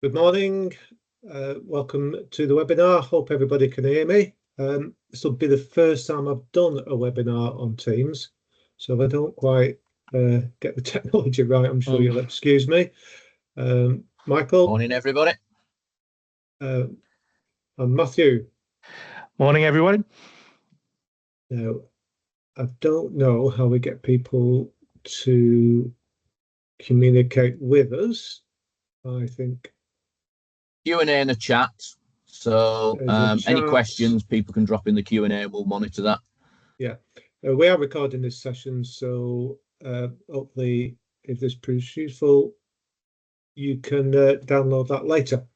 Good morning. Welcome to the webinar. Hope everybody can hear me. This will be the first time I've done a webinar on Teams, so if I don't quite get the technology right, I'm sure you'll excuse me. Michael. Morning, everybody. And Matthew. Morning, everyone. Now, I don't know how we get people to communicate with us. I think Q&A in the chat. So any questions, people can drop in the Q&A. We'll monitor that. Yeah, we are recording this session, so hopefully, if this proves useful, you can download that later.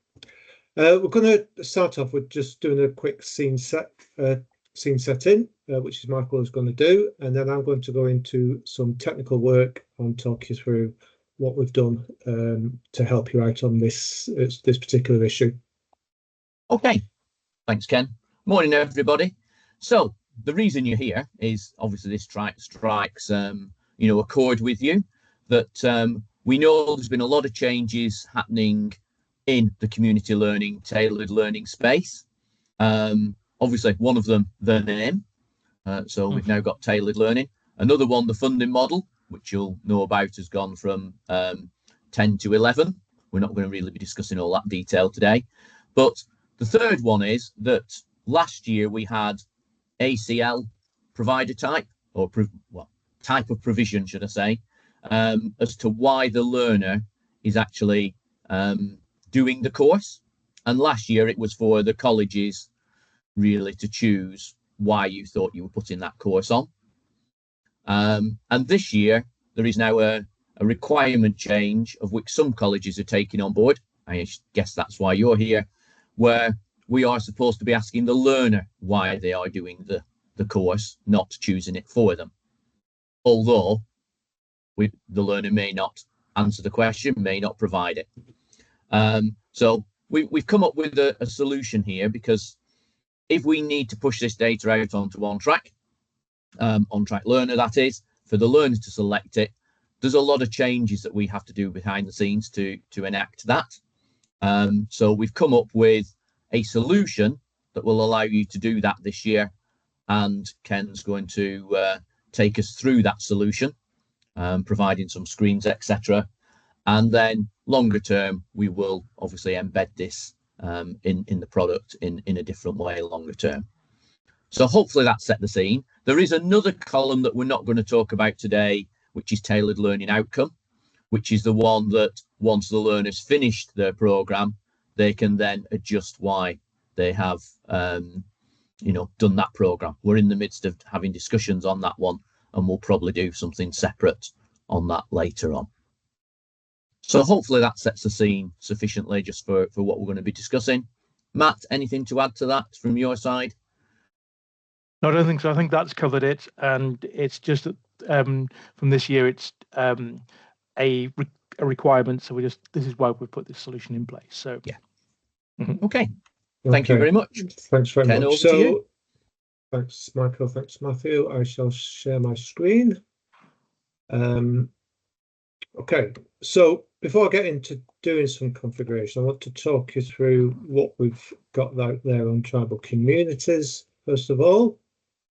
We're going to start off with just doing a quick scene setting, which is Michael is going to do, and then I'm going to go into some technical work and talk you through what we've done to help you out on this particular issue. Okay, thanks, Ken. Morning, everybody. So the reason you're here is obviously this strikes a chord with you that we know there's been a lot of changes happening in the community learning, tailored learning space. Obviously, one of them, the name. So we've now got tailored learning. Another one, the funding model, which you'll know about, has gone from 10 to 11. We're not going to really be discussing all that detail today. But the third one is that last year we had ACL provider type, or type of provision, should I say, as to why the learner is actually doing the course. And last year it was for the colleges really to choose why you thought you were putting that course on. And this year there is now a requirement change of which some colleges are taking on board. I guess that's why you're here, where we are supposed to be asking the learner why they are doing the course, not choosing it for them. Although the learner may not answer the question, may not provide it. So we've come up with a solution here, because if we need to push this data out onto on-track learner, that is, for the learner to select it, there's a lot of changes that we have to do behind the scenes to enact that. So we've come up with a solution that will allow you to do that this year, and Ken's going to take us through that solution, providing some screens, etc. And then longer term, we will obviously embed this in the product in a different way longer term. So hopefully that set the scene. There is another column that we're not going to talk about today, which is tailored learning outcome, which is the one that once the learners finished their program, they can then adjust why they have done that program. We're in the midst of having discussions on that one, and we'll probably do something separate on that later on. So hopefully that sets the scene sufficiently just for what we're going to be discussing. Matt, anything to add to that from your side? No, I don't think so. I think that's covered it, and it's just that from this year it's a requirement. So this is why we put this solution in place. So yeah. Okay. Thank you very much. Thanks very Ken, much. over to you. Thanks, Michael. Thanks, Matthew. I shall share my screen. Okay, so before I get into doing some configuration, I want to talk you through what we've got out there on tribal communities, first of all.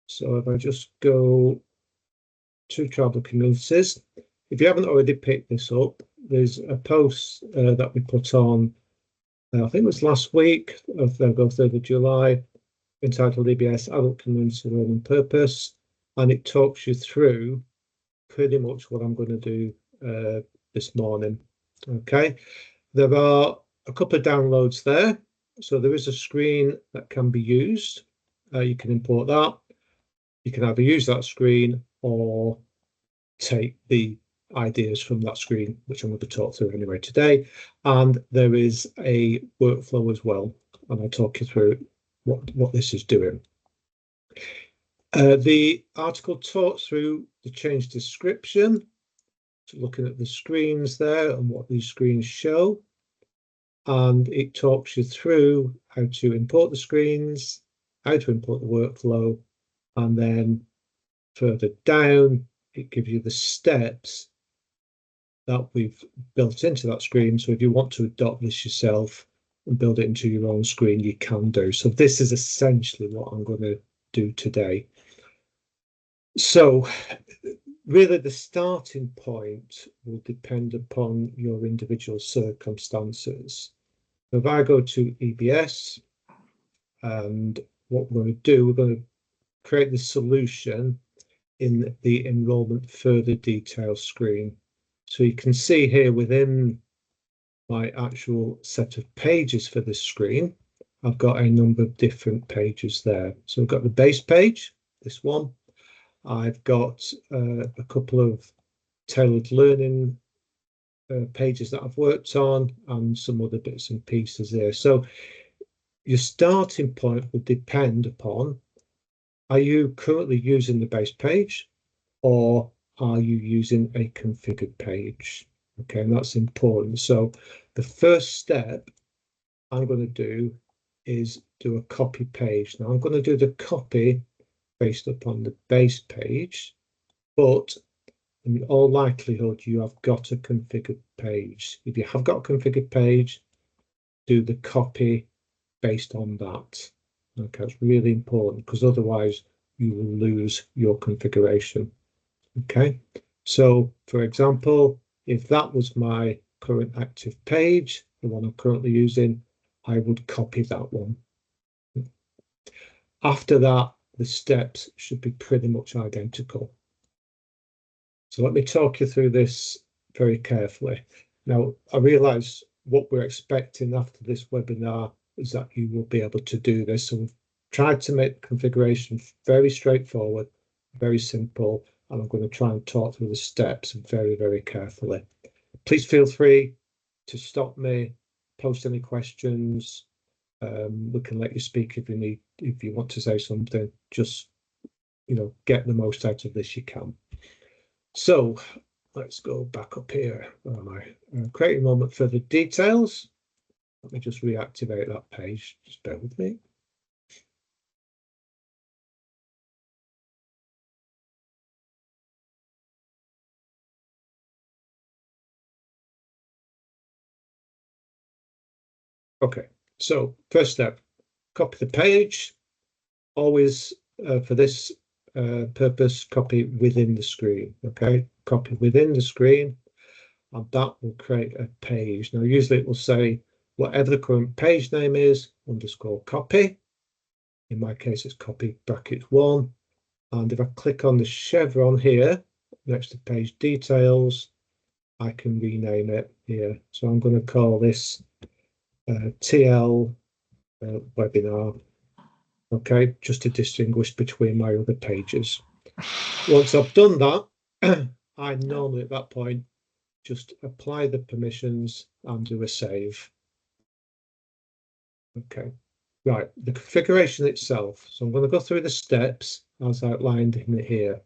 So if I just go to tribal communities, if you haven't already picked this up, there's a post that we put on, I think it was last week, of the 3rd of July, entitled EBS Adult Community Learning Purpose, and it talks you through pretty much what I'm going to do this morning. Okay, there are a couple of downloads there. So there is a screen that can be used. You can import that. You can either use that screen or take the ideas from that screen, which I'm going to talk through anyway today. And there is a workflow as well, and I'll talk you through what this is doing. The article talks through the change description, so looking at the screens there and what these screens show, and it talks you through how to import the screens, how to import the workflow, and then further down it gives you the steps that we've built into that screen. So if you want to adopt this yourself and build it into your own screen, you can do. So this is essentially what I'm going to do today. So really the starting point will depend upon your individual circumstances. So if I go to EBS, and what we're going to do, we're going to create the solution in the enrolment further detail screen. So you can see here within my actual set of pages for this screen, I've got a number of different pages there. So I've got the base page, this one. I've got a couple of tailored learning pages that I've worked on and some other bits and pieces there. So your starting point will depend upon, are you currently using the base page or are you using a configured page? Okay, and that's important. So the first step I'm going to do is do a copy page. Now I'm going to do the copy based upon the base page, but in all likelihood, you have got a configured page. If you have got a configured page, do the copy based on that. Okay, it's really important because otherwise you will lose your configuration. Okay, so for example, if that was my current active page, the one I'm currently using, I would copy that one. After that, the steps should be pretty much identical. So let me talk you through this very carefully. Now, I realise what we're expecting after this webinar is that you will be able to do this. So we've tried to make the configuration very straightforward, very simple, and I'm going to try and talk through the steps very, very carefully. Please feel free to stop me, post any questions. We can let you speak if you need, if you want to say something. Just, you know, get the most out of this you can. So let's go back up here. Where am I? Create enrolment further details. Let me just reactivate that page. Just bear with me. Okay, so first step, copy the page. Always for this purpose, copy within the screen. Okay, copy within the screen, and that will create a page. Now, usually it will say whatever the current page name is, underscore copy. In my case, it's copy bracket 1. And if I click on the chevron here, next to page details, I can rename it here. So I'm going to call this TL webinar. Okay, just to distinguish between my other pages. Once I've done that, I normally at that point just apply the permissions and do a save. Okay, right, the configuration itself. So I'm going to go through the steps as outlined in here.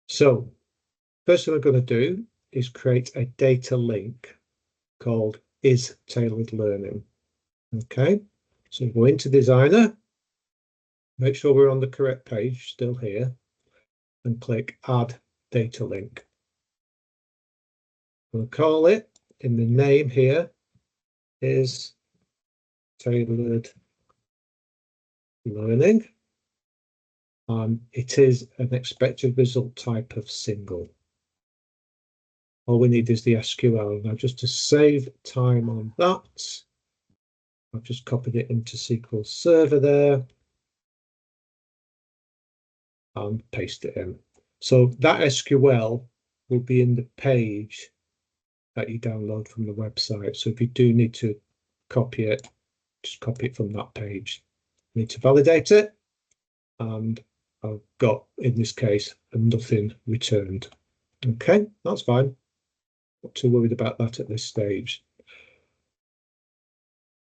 So first thing we're going to do is create a data link called is tailored learning. Okay, so go into Designer, make sure we're on the correct page, still here, and click Add Data Link. We'll call it, in the name here, is tailored learning. It is an expected result type of single. All we need is the SQL. Now, just to save time on that, I've just copied it into SQL Server there and paste it in. So that SQL will be in the page that you download from the website. So if you do need to copy it, just copy it from that page. I need to validate it, and I've got, in this case, a nothing returned. Okay, that's fine. Not too worried about that at this stage.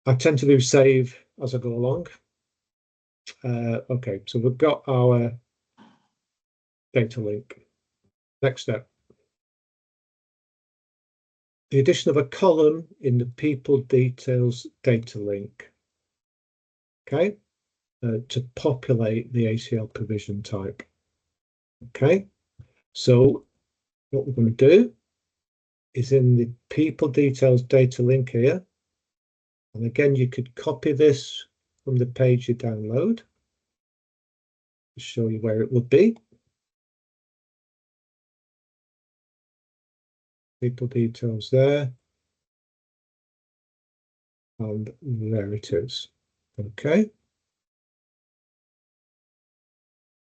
I tend to do save as I go along. Okay, so we've got our data link. Next step. The addition of a column in the people details data link. Okay, to populate the ACL provision type. Okay, so what we're going to do is in the people details data link here. And again, you could copy this from the page you download to show you where it would be. People details there. And there it is. Okay.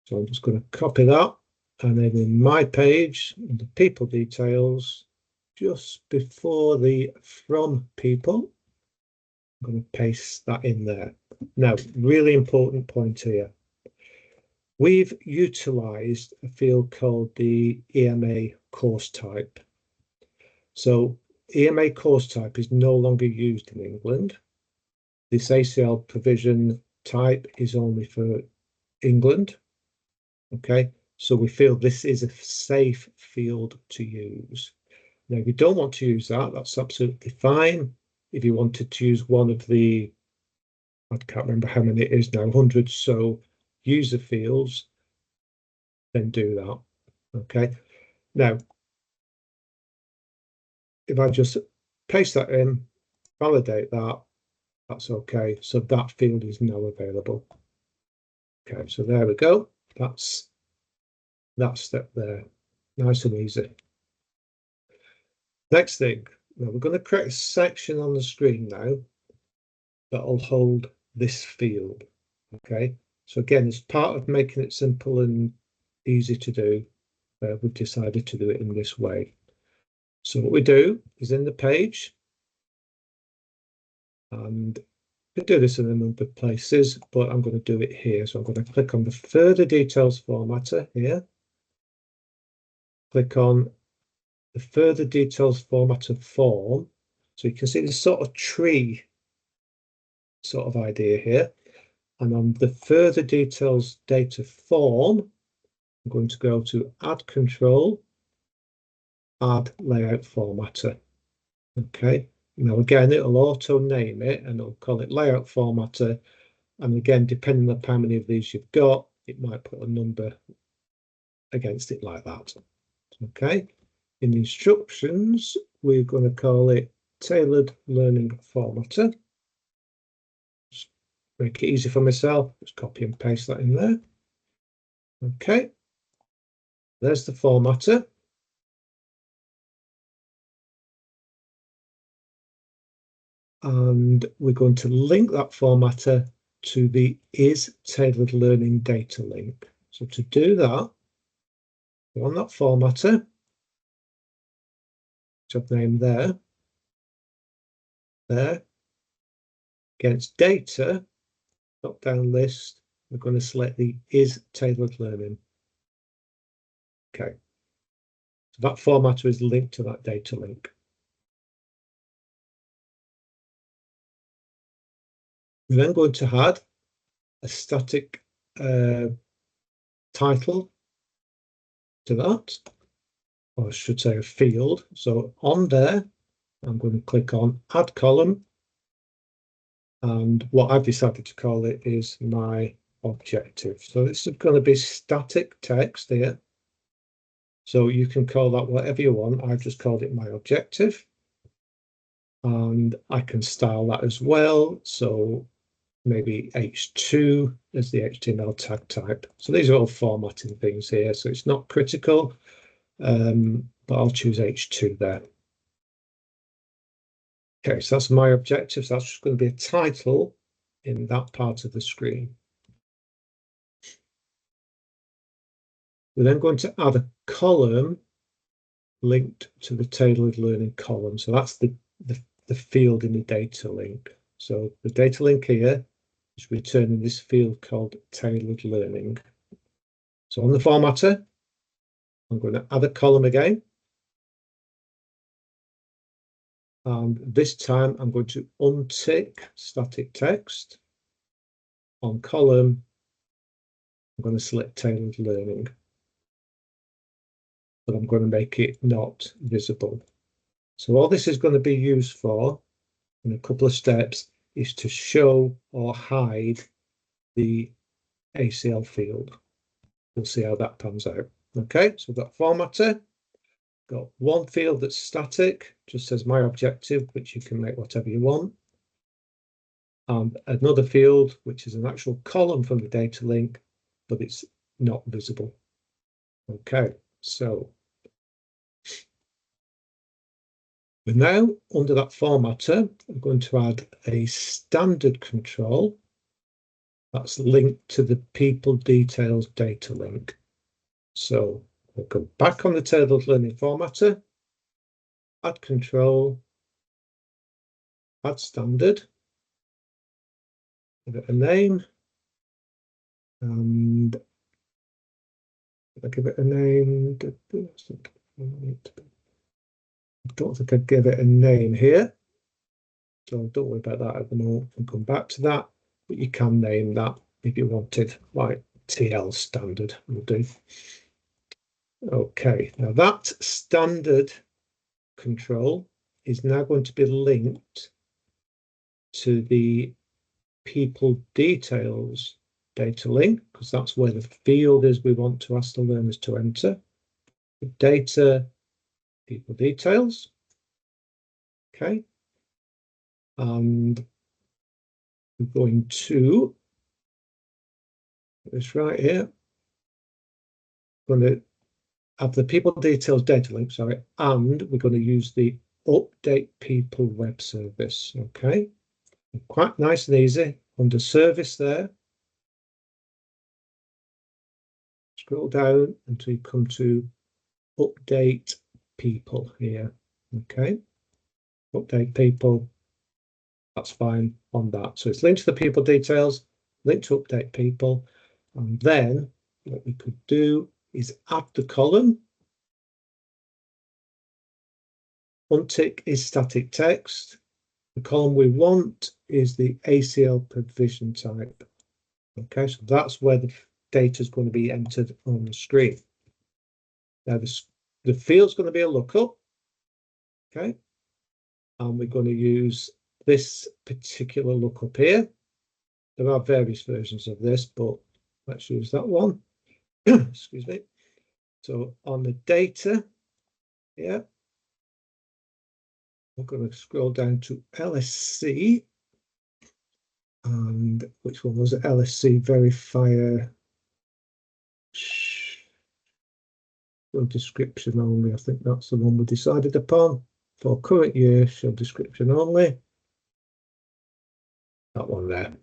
So I'm just going to copy that. And then in my page, the people details, just before the from people, I'm going to paste that in there. Now, really important point here. We've utilized a field called the EMA course type. So EMA course type is no longer used in England. This ACL provision type is only for England. Okay, so we feel this is a safe field to use. Now, if you don't want to use that, that's absolutely fine. If you wanted to use one of the, I can't remember how many it is now, 100 so user fields, then do that. Okay, now, if I just paste that in, validate that, that's okay. So that field is now available. Okay, so there we go. That's that step there. Nice and easy. Next thing, now we're going to create a section on the screen now that'll hold this field. Okay, so again, as part of making it simple and easy to do, we've decided to do it in this way. So what we do is in the page, and we do this in a number of places, but I'm going to do it here. So I'm going to click on the further details formatter here. Click on the further details formatter form. So you can see this sort of tree sort of idea here. And on the further details data form, I'm going to go to add control, add layout formatter. Okay, now again, it'll auto name it and it'll call it layout formatter. And again, depending on how many of these you've got, it might put a number against it like that. Okay, in the instructions, we're going to call it tailored learning formatter. Just make it easy for myself, just copy and paste that in there. Okay, there's the formatter. And we're going to link that formatter to the is tailored learning data link. So to do that, on that formatter, which I've named there, against data, drop-down list, we're going to select the is tailored learning. Okay, so that formatter is linked to that data link. We're then going to add a static title to that, or I should say a field. So on there, I'm going to click on add column. And what I've decided to call it is my objective. So this is going to be static text here. So you can call that whatever you want. I've just called it my objective. And I can style that as well. So maybe H2 as the HTML tag type. So these are all formatting things here. So it's not critical, but I'll choose H2 there. Okay, so that's my objective. So that's just going to be a title in that part of the screen. We're then going to add a column linked to the tailored learning column. So that's the field in the data link. So the data link here is returning this field called tailored learning. So on the formatter, I'm going to add a column again. And this time I'm going to untick static text. On column, I'm going to select tailored learning. But I'm going to make it not visible. So all this is going to be used for in a couple of steps is to show or hide the ACL field. We'll see how that pans out. Okay, so we've got formatter. got one field that's static, just says my objective, which you can make whatever you want. And another field, which is an actual column from the data link, but it's not visible. Okay, so we're now under that formatter. I'm going to add a standard control that's linked to the people details data link. So we'll go back on the tailored learning formatter, add control, add standard, give it a name, and I'll give it a name. I don't think I'd give it a name here, so don't worry about that at the moment. We'll come back to that, but you can name that if you wanted, like TL standard will do. Okay, now that standard control is now going to be linked to the people details data link, because that's where the field is we want to ask the learners to enter. Data, people details. Okay. And we're going to this right here. We're going to have the people details data link, sorry, and we're going to use the update people web service. Okay. Quite nice and easy. Under service there, scroll down until you come to update people here. Okay, update people, that's fine on that. So it's linked to the people details, linked to update people, and then what we could do is add the column. Untick is static text. The column we want is the ACL provision type. Okay, so that's where the data is going to be entered on the screen. Now the field's going to be a lookup. Okay, and we're going to use this particular lookup here. There are various versions of this, but let's use that one. Excuse me. So on the data here, we're going to scroll down to LSC. And which one was it? LSC verifier. Show description only. I think that's the one we decided upon. For current year, show description only. That one there.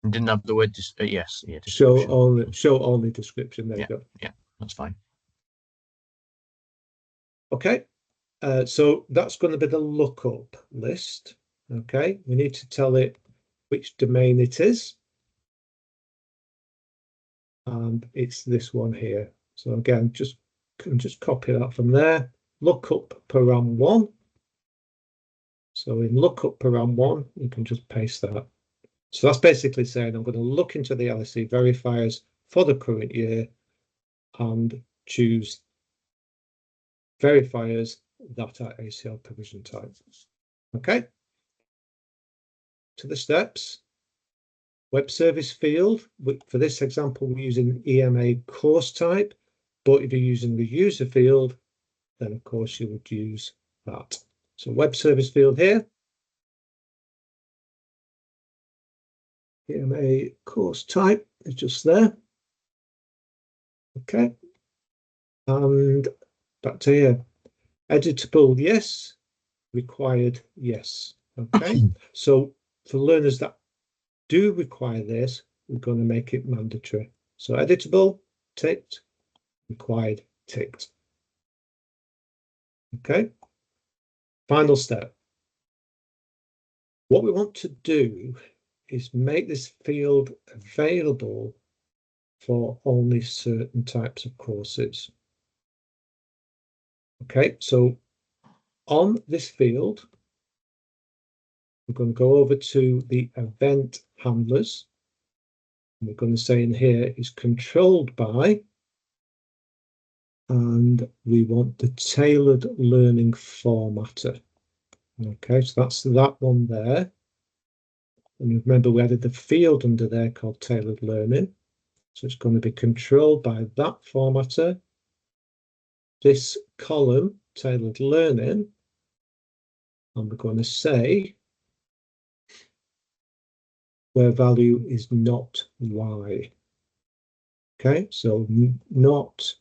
Didn't have the word yes, yeah. Show only description. There you go. Yeah, that's fine. Okay, so that's going to be the lookup list. Okay, we need to tell it which domain it is, and it's this one here. So again, just copy that from there. Lookup param 1. So in lookup param 1, you can just paste that. So that's basically saying I'm going to look into the LSC verifiers for the current year and choose verifiers that are ACL provision type. Okay. To the steps. Web service field. For this example, we're using EMA course type, but if you're using the user field, then of course you would use that. So web service field here. EMA course type is just there. Okay. And back to here. Editable, yes. Required, yes. Okay. So for learners that do require this, we're going to make it mandatory. So editable, ticked, required, ticked. Okay. Final step. What we want to do is make this field available for only certain types of courses. Okay, so on this field, we're going to go over to the event handlers. And we're going to say in here is controlled by, and we want the tailored learning formatter. Okay, so that's that one there. And remember, we added the field under there called tailored learning. So it's going to be controlled by that formatter. This column tailored learning, and we're going to say where value is not y. Okay, so not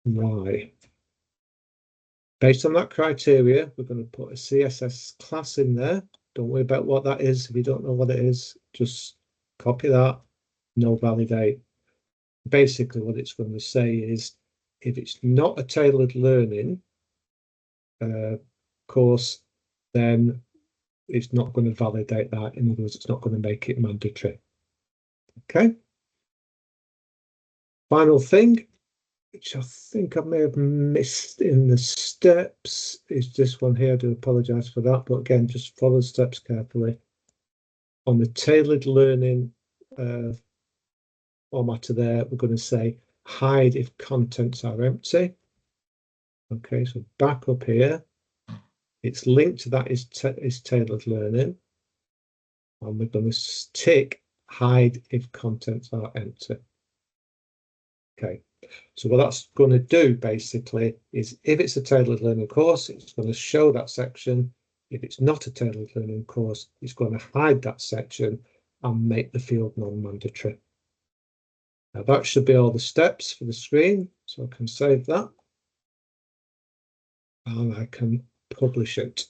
y. Based on that criteria, we're going to put a CSS class in there. Don't worry about what that is. If you don't know what it is, just copy that, no validate. Basically, what it's going to say is if it's not a tailored learning course, then it's not going to validate that. In other words, it's not going to make it mandatory. Okay. Final thing, which I think I may have missed in the steps, is this one here. I do apologize for that, but again, just follow the steps carefully. On the tailored learning formatter there, we're going to say hide if contents are empty. Okay, so back up here, it's linked to that is tailored learning, and we're going to tick hide if contents are empty. Okay, so what that's going to do basically is if it's a tailored learning course, it's going to show that section. If it's not a tailored learning course, it's going to hide that section and make the field non-mandatory. Now that should be all the steps for the screen, so I can save that and I can publish it.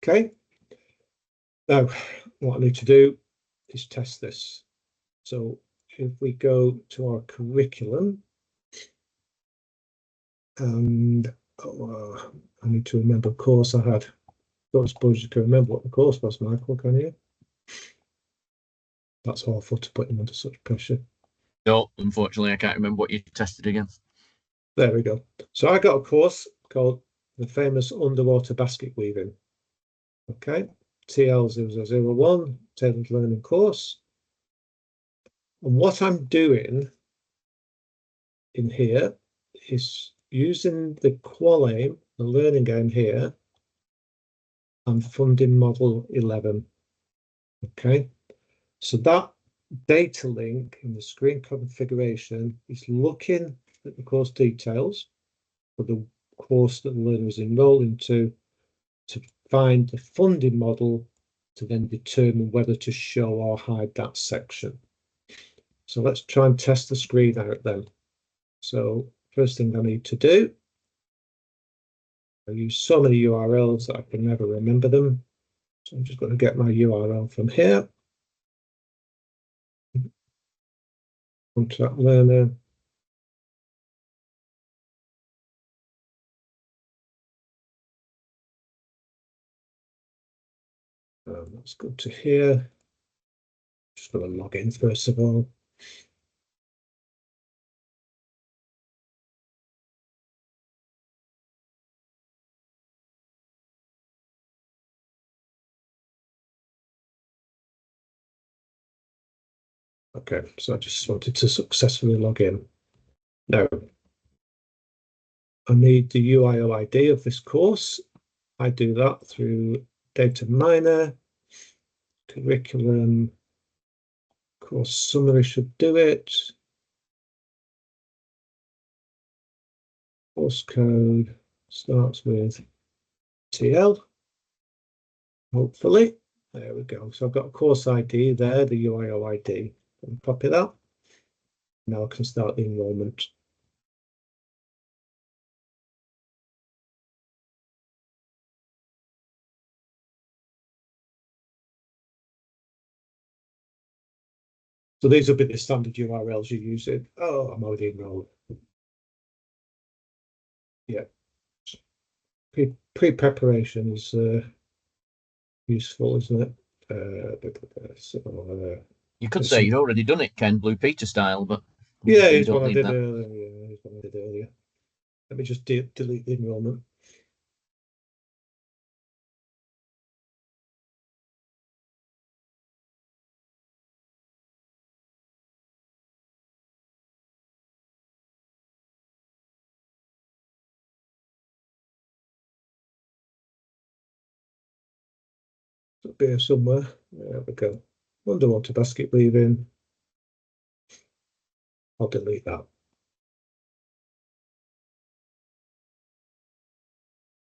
Okay, now what I need to do is test this. So if we go to our curriculum, and I need to remember the course I had. I don't suppose you can remember what the course was, Michael, can you? That's awful to put him under such pressure. No, unfortunately, I can't remember what you tested against. There we go. So I got a course called the famous underwater basket weaving. Okay, TL0001, tailored learning course. And what I'm doing in here is using the qual aim, the learning aim here, and funding model 11. Okay, so that data link in the screen configuration is looking at the course details for the course that the learner is enrolled into to find the funding model to then determine whether to show or hide that section. So let's try and test the screen out then. So first thing I need to do, I use so many URLs that I can never remember them. So I'm just going to get my URL from here. Contract learner. Let's go to here. Just going to log in first of all. Okay, so I just wanted to successfully log in. Now, I need the UIOID of this course. I do that through data miner, curriculum, course summary should do it. Course code starts with TL, hopefully. There we go. So I've got a course ID there, the UIOID. Copy that. Now I can start the enrolment. So these will be the standard URLs you use it. Oh, I'm already enrolled. Yeah. Pre-preparation is useful, isn't it? You could say you'd already done it, Ken, Blue Peter style, but yeah, you here's don't what I need did that. earlier. Yeah, here's what I did earlier. Let me just delete the enrolment. It'll be here somewhere. There we go. Underwater basket weaving. I'll delete that.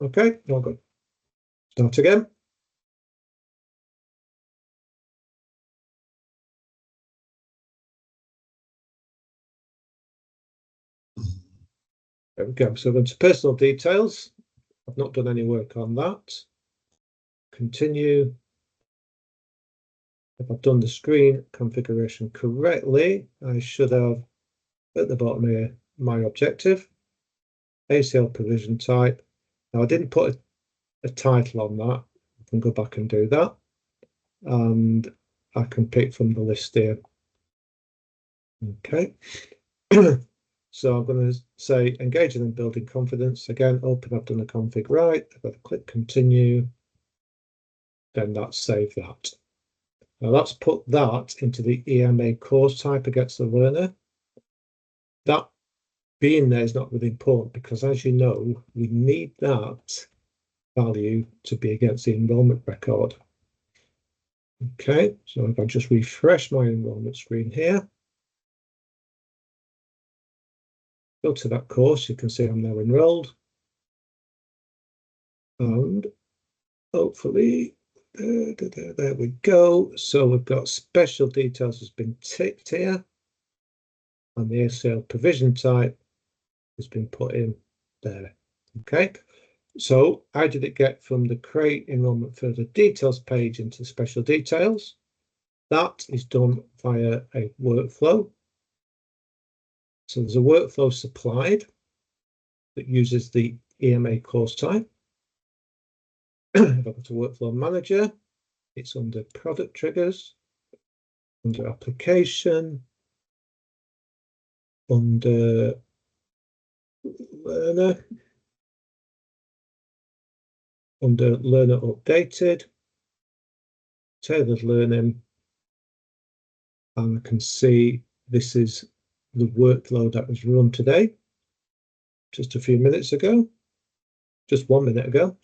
Okay, all good. Start again. There we go. So going to personal details. I've not done any work on that. Continue. If I've done the screen configuration correctly, I should have at the bottom here my objective, ACL provision type. Now I didn't put a title on that. I can go back and do that, and I can pick from the list here. Okay. So I'm going to say engaging in building confidence. Again, open, I've done the config right. I've got to click continue. Then that's save that. Now let's put that into the EMA course type against the learner. That being there is not really important because, as you know, we need that value to be against the enrolment record. Okay, so if I just refresh my enrolment screen here, go to that course, you can see I'm now enrolled. And hopefully, there we go. So we've got special details has been ticked here, and the ACL provision type has been put in there. Okay, so how did it get from the create enrolment further details page into special details? That is done via a workflow. So there's a workflow supplied that uses the EMA course type. If I go to workflow manager, it's under product triggers, under application, under learner, under learner updated, tailored learning, and I can see this is the workflow that was run today, just a few minutes ago, just 1 minute ago.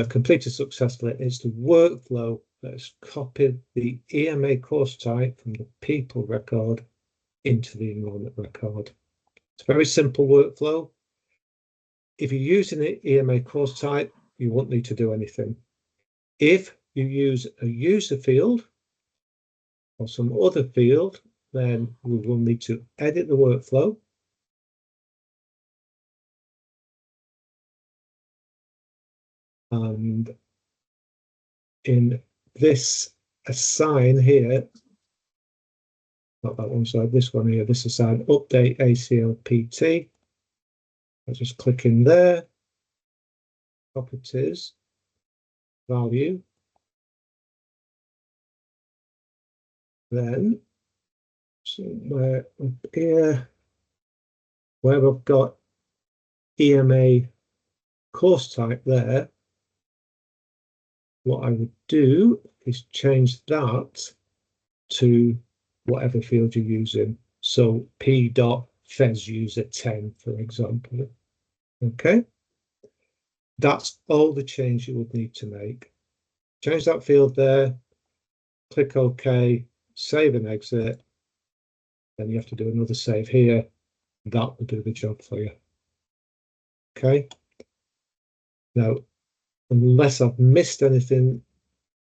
Completed successfully. It's the workflow that has copied the EMA course type from the people record into the enrolment record. It's a very simple workflow. If you're using the EMA course type, you won't need to do anything. If you use a user field or some other field, then we will need to edit the workflow. And in this assign here, not that one, sorry, this one here, this assign update ACL PT. I just click in there, properties, value. Then somewhere up here, where I've got EMA course type there, what I would do is change that to whatever field you're using. So p.fez user 10, for example. Okay, that's all the change you would need to make. Change that field there, click OK, save and exit. Then you have to do another save here. That will do the job for you. Okay. Now, unless I've missed anything,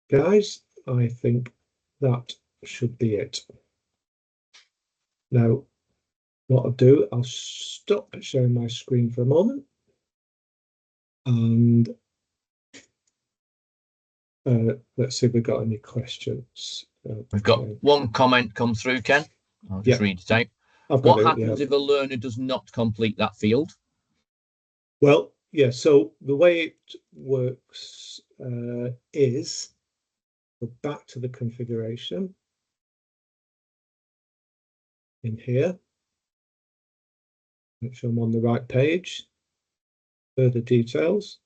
guys, I think that should be it. Now, what I'll do, I'll stop sharing my screen for a moment. And let's see if we've got any questions. We've got one comment come through, Ken. I'll just read it out. What happens if a learner does not complete that field? Well, yeah, so the way it works is go back to the configuration in here. Make sure I'm on the right page. Further details.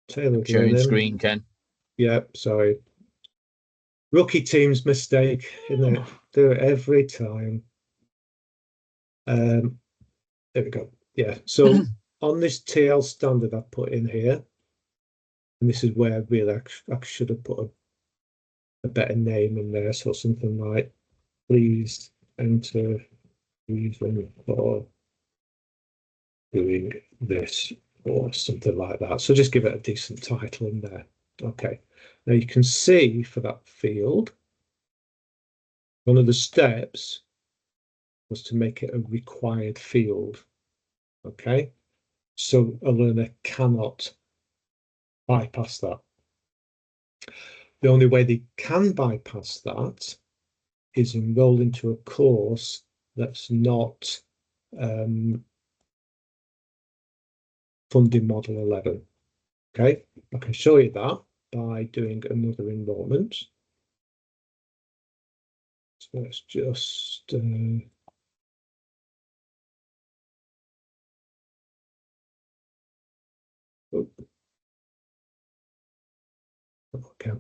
Tailored Sharing learning. screen, Ken. Yeah, sorry. Rookie team's mistake, isn't it? Do it every time. There we go. Yeah, so on this TL standard I've put in here, and this is where really I should have put a better name in there, so something like please enter reason for doing this. or something like that. So just give it a decent title in there. Okay. Now you can see for that field, one of the steps was to make it a required field. Okay. So a learner cannot bypass that. The only way they can bypass that is enroll into a course that's not funding model 11. Okay, I can show you that by doing another enrolment. So let's just okay.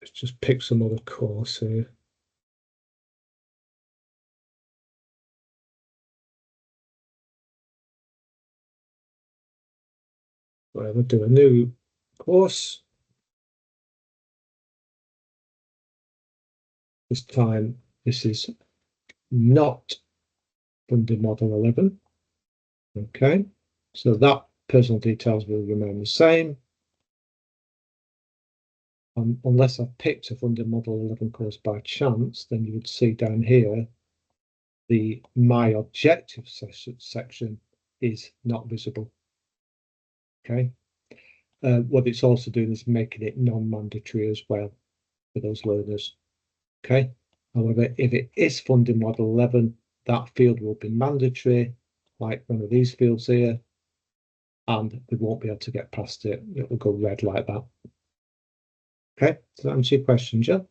Let's just pick some other course here. Right, we'll do a new course. This time, this is not funding model 11. Okay, so that personal details will remain the same. Unless I picked a funding model 11 course by chance, then you would see down here the My Objective section is not visible. Okay. What it's also doing is making it non-mandatory as well for those learners. Okay. However, if it is funding model 11, that field will be mandatory, like one of these fields here, and they won't be able to get past it. It will go red like that. Okay. Does that answer your question, Jill?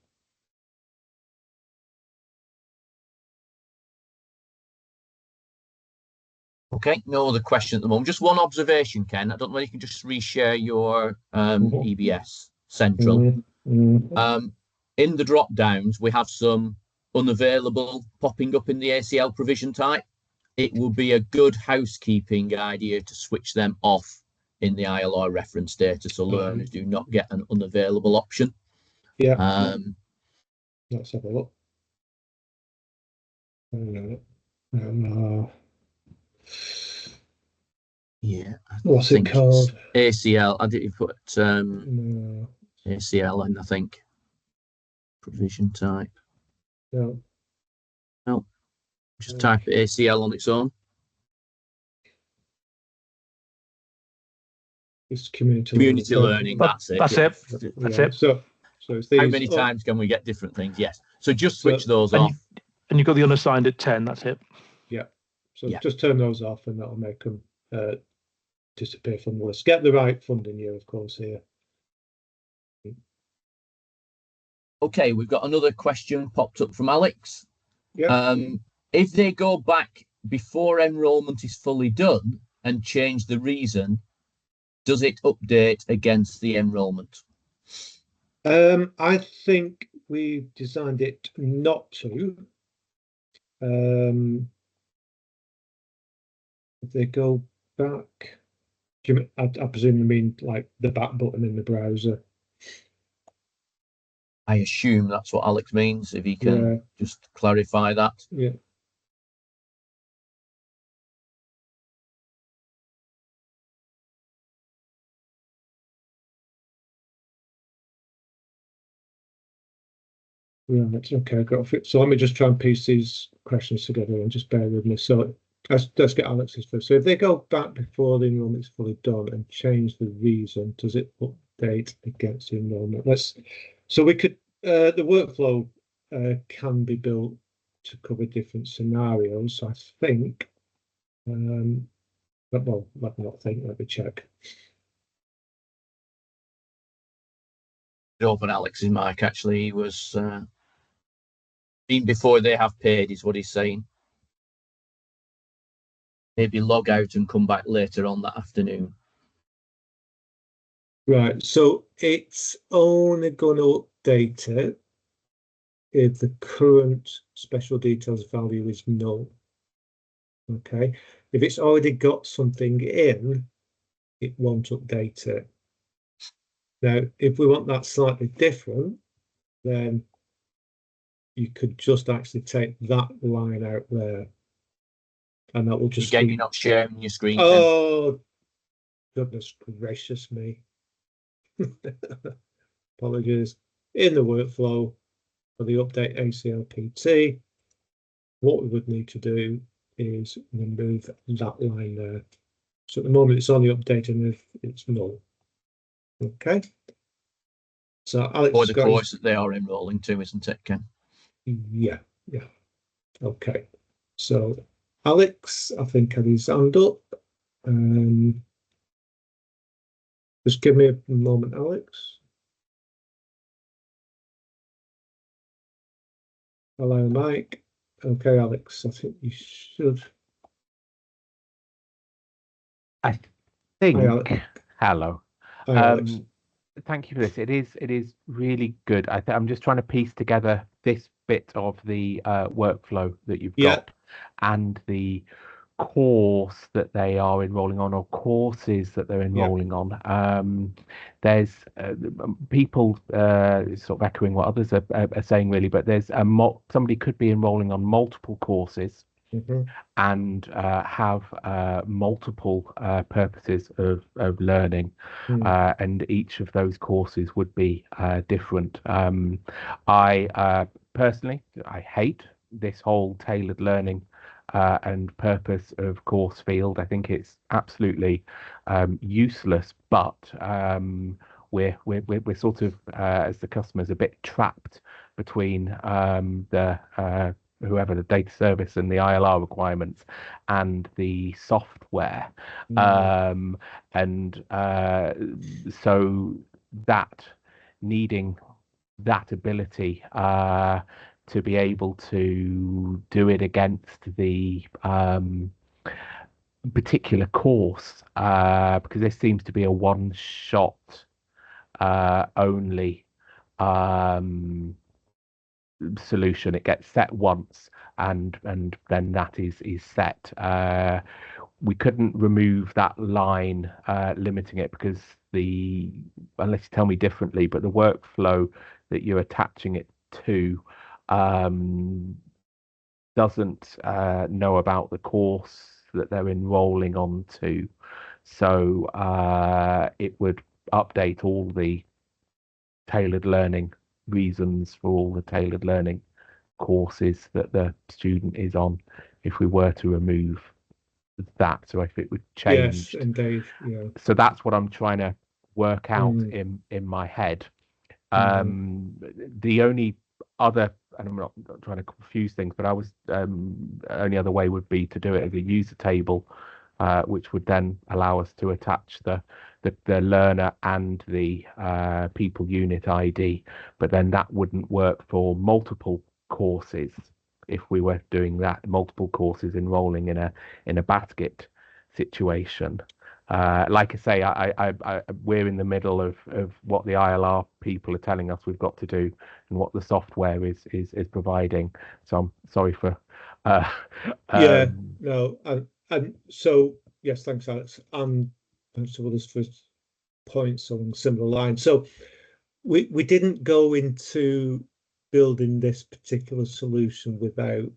Okay, no other question at the moment. Just one observation, Ken. I don't know if you can just reshare your EBS Central. In the drop downs, we have some unavailable popping up in the ACL provision type. It would be a good housekeeping idea to switch them off in the ILR reference data so learners do not get an unavailable option. Yeah. Let's have a look. Yeah. What's it called? ACL. I didn't put ACL in, I think. Provision type. No. No. Just type ACL on its own. It's community learning. That's it. That's it. That's it. So it's these. How many times can we get different things? Yes. So just switch those off. And you've got the unassigned at 10. That's it. Yeah. So just turn those off, and that'll make them disappear from the list. Get the right funding year, of course, here. Okay, we've got another question popped up from Alex. Yeah. If they go back before enrolment is fully done and change the reason, does it update against the enrolment? I think we've designed it not to. If they go back, I presume you mean like the back button in the browser. I assume that's what Alex means. If he can just clarify that. Yeah. Yeah, that's okay. I've got it. So let me just try and piece these questions together and just bear with me. So let's get Alex's first. So if they go back before the enrollment is fully done and change the reason, does it update against the enrollment? So we could the workflow can be built to cover different scenarios. I think, but well, let me not think. Let me check. Open Alex's mic. Actually, he was been before they have paid, is what he's saying. Maybe log out and come back later on that afternoon. Right, so it's only going to update it if the current special details value is null. Okay, if it's already got something in, it won't update it. Now, if we want that slightly different, then you could just actually take that line out there and that will just Again, be. you're not sharing your screen. Ken. Oh, goodness gracious me. Apologies. In the workflow for the update ACLPT, what we would need to do is remove that line there. So at the moment it's only updating if it's null. Okay. So Alex For the got course that they are enrolling to, isn't it, Ken? yeah. Okay. So Alex, I think had his hand up. Just give me a moment, Alex. Hello, Mike. Okay, Alex, I think you should. I think. Hi, Alex. Hello. Hi, Alex. Thank you for this. It is really good. I'm just trying to piece together this bit of the workflow that you've Yeah. got and the course that they are enrolling on, or courses that they're enrolling on. There's people sort of echoing what others are saying, really, but there's somebody could be enrolling on multiple courses. Mm-hmm. And have multiple purposes of learning, and each of those courses would be different. I personally, I hate this whole tailored learning and purpose of course field. I think it's absolutely useless, but we're sort of as the customers a bit trapped between the whoever the data service and the ILR requirements and the software. So that needing that ability to be able to do it against the particular course, because this seems to be a one-shot only solution. It gets set once, and then that is set. We couldn't remove that line limiting it, because unless you tell me differently, but the workflow that you're attaching it to doesn't know about the course that they're enrolling onto. So it would update all the tailored learning reasons for all the tailored learning courses that the student is on if we were to remove that. So if it would change. Yes, indeed. Yeah. So that's what I'm trying to work out in my head. The only other, and I'm not trying to confuse things, but I was only other way would be to do it as a user table, which would then allow us to attach the learner and the people unit ID, but then that wouldn't work for multiple courses if we were doing that, multiple courses enrolling in a basket situation. Like I say, we're in the middle of what the ILR people are telling us we've got to do and what the software is providing. So I'm sorry for. No, and so yes, thanks, Alex, and thanks to others for points along similar lines. So we didn't go into building this particular solution without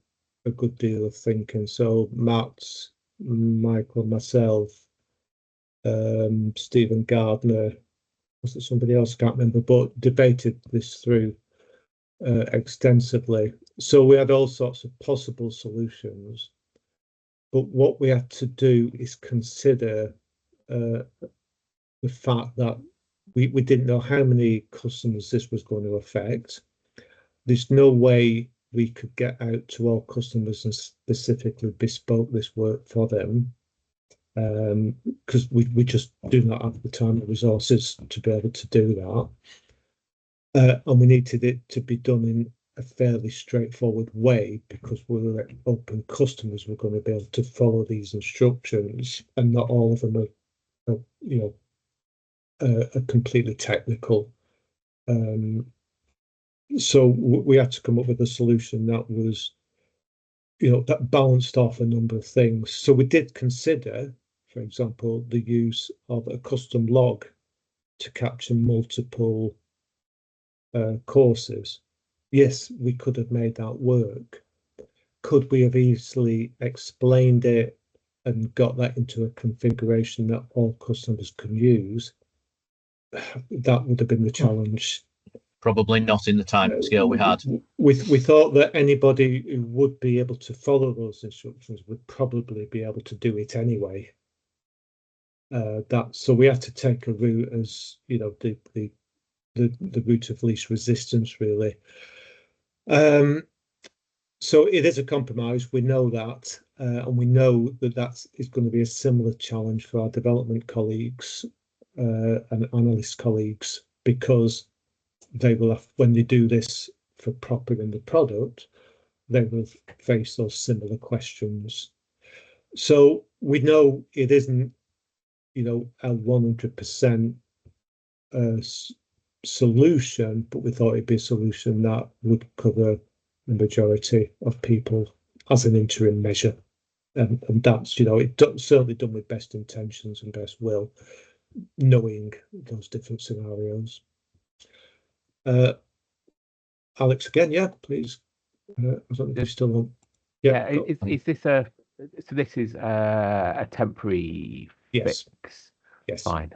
a good deal of thinking. So Matt, Michael, myself, Stephen Gardner, was it somebody else? I can't remember, but debated this through extensively. So we had all sorts of possible solutions, but what we had to do is consider the fact that we didn't know how many customers this was going to affect. There's no way we could get out to all customers and specifically bespoke this work for them, because we just do not have the time and resources to be able to do that. And we needed it to be done in a fairly straightforward way, because we were hoping customers were going to be able to follow these instructions, and not all of them are completely technical. So we had to come up with a solution that was, that balanced off a number of things. So we did consider, for example, the use of a custom log to capture multiple courses. Yes, we could have made that work. could we have easily explained it and got that into a configuration that all customers can use? That would have been the challenge. Probably not in the time scale we had. We thought that anybody who would be able to follow those instructions would probably be able to do it anyway. So we had to take a route as, you know, the route of least resistance, really. So it is a compromise. We know that, and we know that that is going to be a similar challenge for our development colleagues and analyst colleagues, because they will have, when they do this for proper in the product, they will face those similar questions. So we know it isn't, you know, a 100% solution, but we thought it'd be a solution that would cover the majority of people as an interim measure. And that's, you know, certainly done with best intentions and best will, knowing those different scenarios. Alex, again, yeah, please. I don't know if you're still on. Yeah, is this so this is a temporary Yes. fix? Yes. Fine.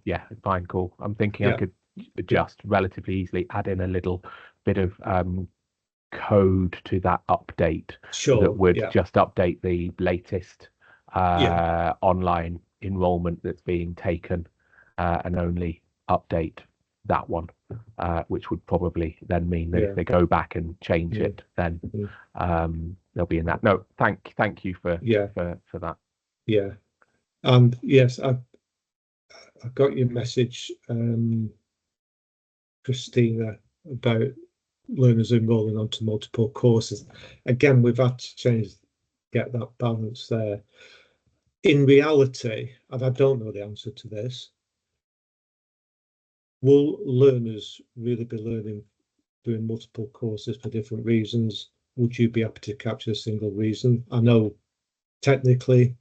Yeah, fine, cool. I'm thinking I could adjust relatively easily, add in a little bit of code to that update that would just update the latest online enrollment that's being taken, and only update that one, which would probably then mean that if they go back and change it, then they'll be in that. No, thank you for that. Yeah, and yes, I got your message, Christina, about learners enrolling onto multiple courses. Again, we've had to get that balance there. In reality, and I don't know the answer to this, will learners really be learning doing multiple courses for different reasons? Would you be happy to capture a single reason? I know technically,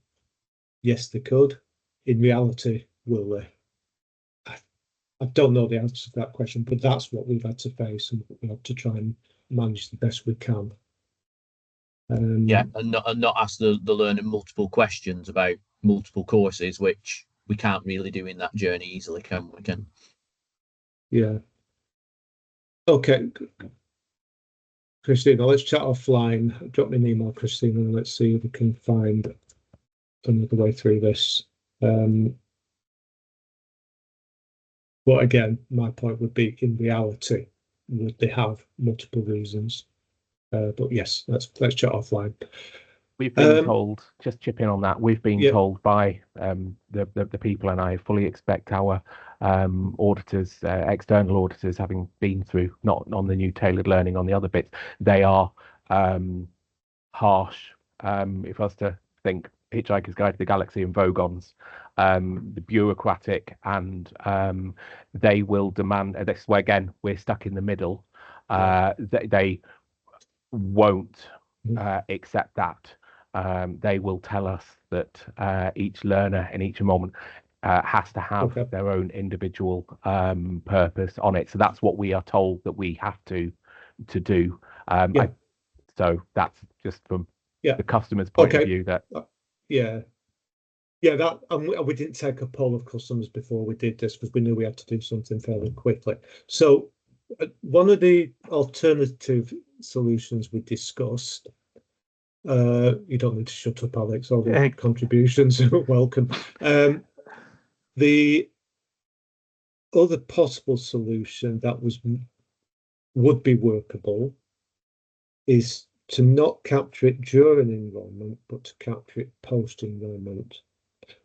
yes, they could. In reality, will they? I don't know the answer to that question, but that's what we've had to face, and we have to try and manage the best we can. And not ask the learner multiple questions about multiple courses, which we can't really do in that journey easily, can we? Yeah. Okay. Christina, let's chat offline. Drop me an email, Christina, and let's see if we can find another way through this. But again, my point would be, in reality, would they have multiple reasons? But yes, let's chat offline. We've been told, just chip in on that, we've been told by the people, and I fully expect our auditors, external auditors, having been through, not on the new tailored learning, on the other bits, they are harsh. If I was to think Hitchhiker's Guide to the Galaxy and Vogons, the bureaucratic, and they will demand, this is where, again, we're stuck in the middle. They won't accept that. They will tell us that each learner in each enrollment has to have their own individual purpose on it. So that's what we are told that we have to do. So that's just from the customer's point of view. That that, and we didn't take a poll of customers before we did this, because we knew we had to do something fairly quickly. So one of the alternative solutions we discussed, you don't need to shut up, Alex, all the contributions are welcome. The other possible solution that would be workable is to not capture it during enrolment, but to capture it post enrolment.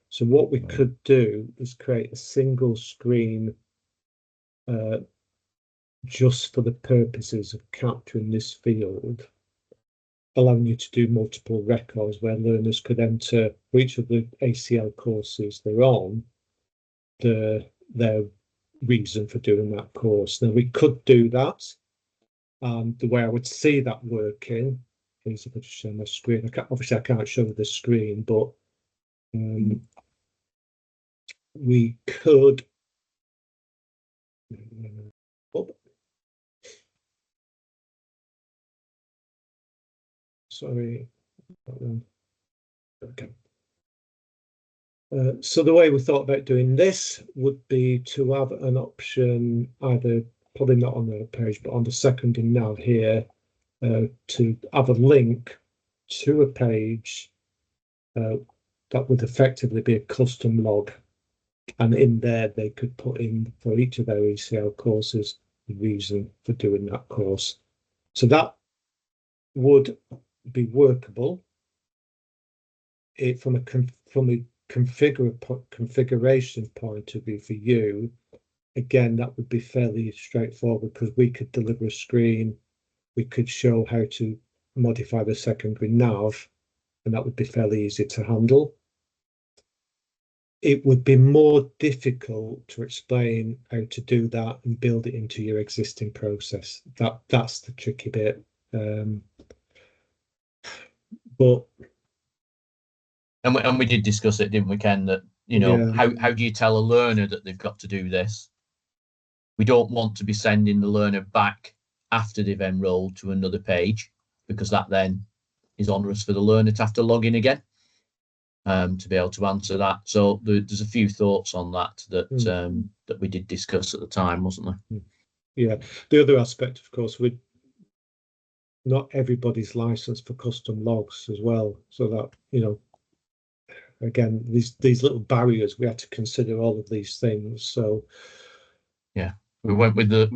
So what we could do is create a single screen just for the purposes of capturing this field, allowing you to do multiple records where learners could enter for each of the ACL courses they're on, their reason for doing that course. Now, we could do that, and the way I would see that working is, if I just share my screen, obviously I can't show the screen, but we could sorry. Okay. So the way we thought about doing this would be to have an option, either probably not on the page, but on the seconding now here, to have a link to a page that would effectively be a custom log. And in there, they could put in for each of their ECL courses the reason for doing that course. So that would be workable. From a configuration point of view for you, again, that would be fairly straightforward because we could deliver a screen, we could show how to modify the secondary nav, and that would be fairly easy to handle. It would be more difficult to explain how to do that and build it into your existing process. That's the tricky bit. But and we did discuss it, didn't we, Ken? That, you know, yeah. how do you tell a learner that they've got to do this? We don't want to be sending the learner back after they've enrolled to another page, because that then is onerous for the learner to have to log in again to be able to answer that. So there's a few thoughts on that that we did discuss at the time, wasn't there? Yeah. The other aspect, of course, not everybody's licensed for custom logs as well. So that, you know, again, these little barriers, we had to consider all of these things. So yeah, we went with the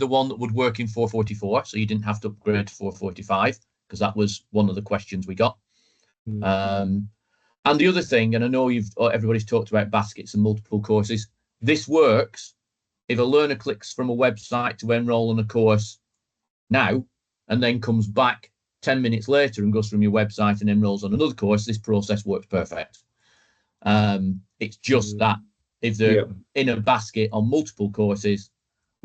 one that would work in 444, so you didn't have to upgrade to 445, because that was one of the questions we got. And the other thing, and I know everybody's talked about baskets and multiple courses. This works if a learner clicks from a website to enroll in a course now, and then comes back 10 minutes later and goes from your website and enrolls on another course. This process works perfect. It's just that if they're in a basket on multiple courses,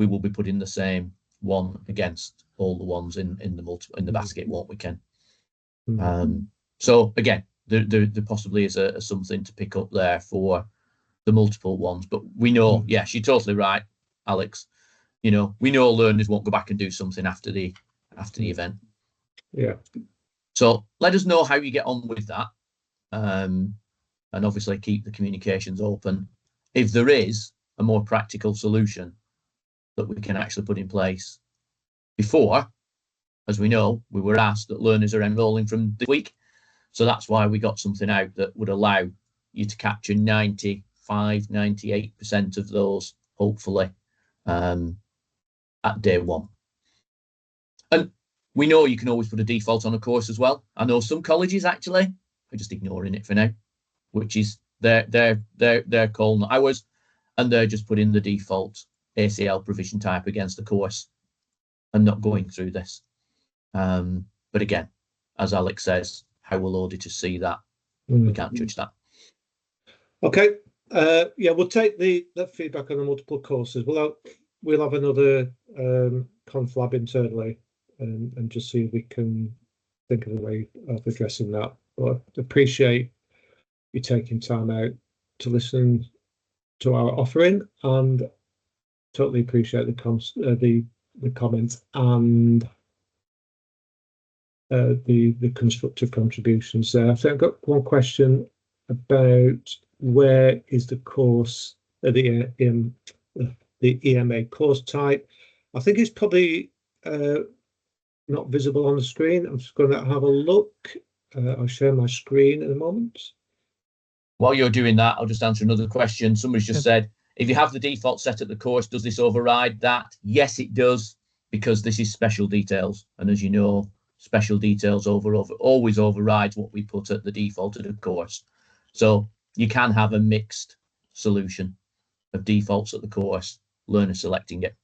we will be putting the same one against all the ones in the basket, won't we, Ken? So again, there possibly is something to pick up there for the multiple ones, but we know, yes, you're totally right, Alex. You know, we know learners won't go back and do something after the event. Yeah. So let us know how you get on with that, and obviously keep the communications open. If there is a more practical solution that we can actually put in place before, as we know, we were asked that learners are enrolling from this week. So that's why we got something out that would allow you to capture 98% of those, hopefully, at day one. And we know you can always put a default on a course as well. I know some colleges actually are just ignoring it for now, which is their call, not ours, and they're just putting the default ACL provision type against the course and not going through this. But again, as Alex says, how will auditors see that? We can't judge that. Okay. Yeah, we'll take the feedback on the multiple courses. We'll have another conflab internally and just see if we can think of a way of addressing that. But I appreciate you taking time out to listen to our offering, and totally appreciate the comments and the constructive contributions there. I think I've got one question about where is the course, the EMA course type. I think it's probably not visible on the screen. I'm just going to have a look. I'll share my screen in a moment. While you're doing that, I'll just answer another question. Somebody's just said, if you have the default set at the course, does this override that? Yes, it does, because this is special details. And as you know, special details always overrides what we put at the default of the course. So you can have a mixed solution of defaults at the course, learner selecting it.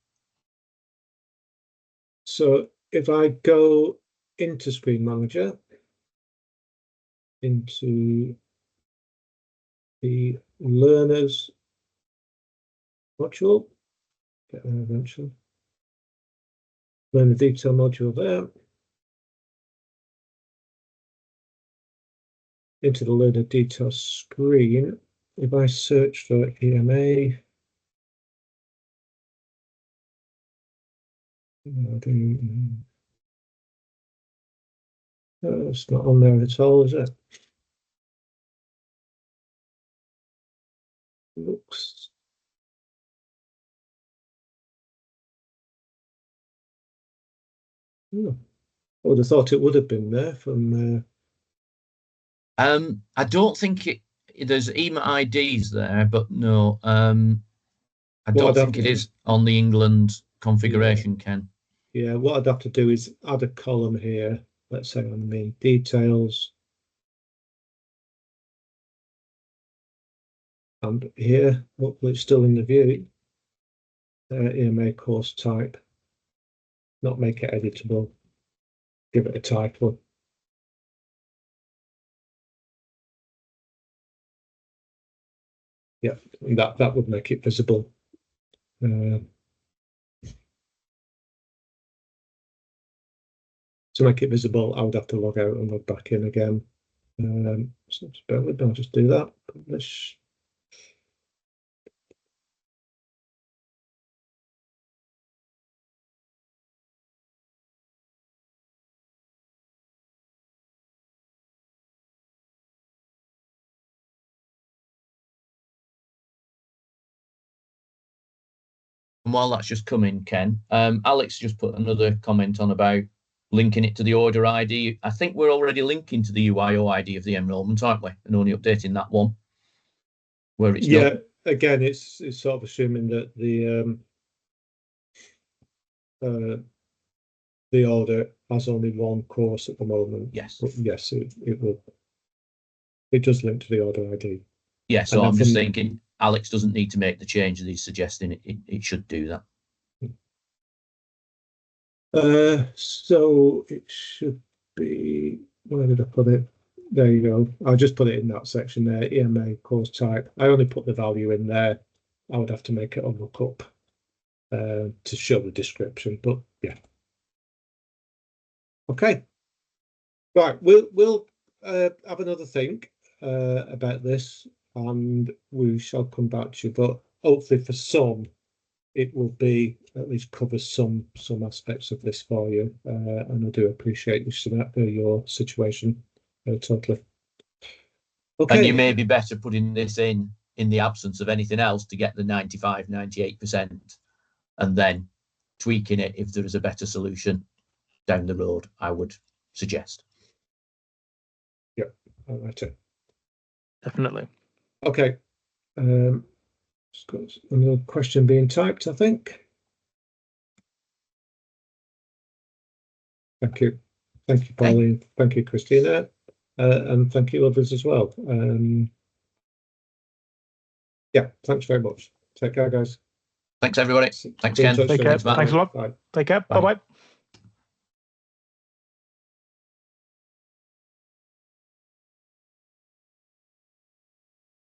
So if I go into Screen Manager, into the learners module, get there eventually, learner detail module there, into the learner detail screen. If I search for EMA, It's not on there at all, is it? Looks. Oh, I would have thought it would have been there from. I don't think there's EMA IDs there, but no, I Well, don't think it is on the England configuration, Ken. Yeah, what I'd have to do is add a column here. Let's say on the main details. And here, hopefully it's still in the view. EMA course type. Not make it editable. Give it a title. Yeah, that would make it visible. To make it visible, I would have to log out and log back in again. So just bear with me, I'll just do that. Publish. And while that's just coming, Ken, Alex just put another comment on about linking it to the order ID. I think we're already linking to the UIO ID of the enrolment, aren't we? And only updating that one where it's not. Again, it's sort of assuming that the order has only one course at the moment. Yes. But yes, it will. It does link to the order ID. Yeah, so I'm just thinking Alex doesn't need to make the change that he's suggesting. It should do that. So it should be, where did I put it? There you go. I'll just put it in that section there, EMA course type. I only put the value in there. I would have to make it a lookup to show the description, but yeah. Okay. Right, we'll have another think about this, and we shall come back to you, but hopefully for some it will be at least cover some aspects of this for you, and I do appreciate your situation totally. Okay. And you may be better putting this in the absence of anything else to get the 95, 98%, and then tweaking it if there is a better solution down the road, I would suggest. Yeah, I like it. Definitely. Okay. Just got another question being typed, I think. Thank you. Thank you, Pauline. Okay. Thank you, Christina. And thank you others as well. Yeah, thanks very much. Take care, guys. Thanks, everybody. Thanks, Ken. Take care. Thanks, Matt. Thanks a lot. Bye. Take care. Bye. Bye-bye.